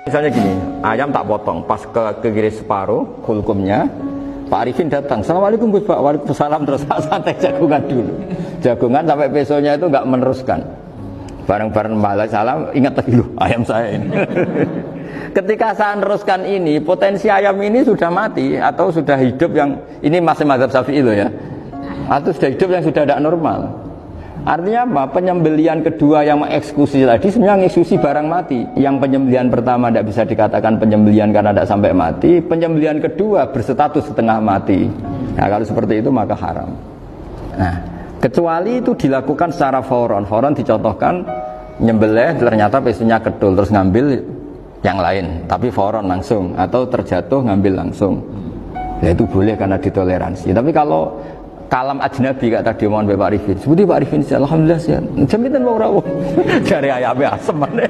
Misalnya gini, ayam tak potong, pas ke kiri separuh, kulkumnya, Pak Arifin datang, Assalamualaikum Gus Pak, waalaikumsalam, terus santai jagungan dulu. Jagungan sampai besoknya itu nggak meneruskan. Bareng-bareng malah salam, ingat lagi loh, ayam saya ini. Ketika saya meneruskan ini, potensi ayam ini sudah mati atau sudah hidup yang ini masih mazhab Syafi'i loh ya, atau sudah hidup yang sudah tidak normal. Artinya apa? Penyembelian kedua yang mengeksekusi tadi sebenarnya mengeksekusi barang mati. Yang penyembelian pertama tidak bisa dikatakan penyembelian karena tidak sampai mati. Penyembelian kedua berstatus setengah mati. Nah kalau seperti itu maka haram. Nah kecuali itu dilakukan secara fauron. Fauron dicontohkan nyembelih ternyata pesunya kedul terus ngambil yang lain. Tapi fauron langsung atau terjatuh ngambil langsung. Ya itu boleh karena ditoleransi. Tapi kalau kalam ajnabi kata tadi omongan Pak Arifin, sebuti Pak Arifin, alhamdulillah sih, jaminan mau rawuh, cari ayamnya asem mana.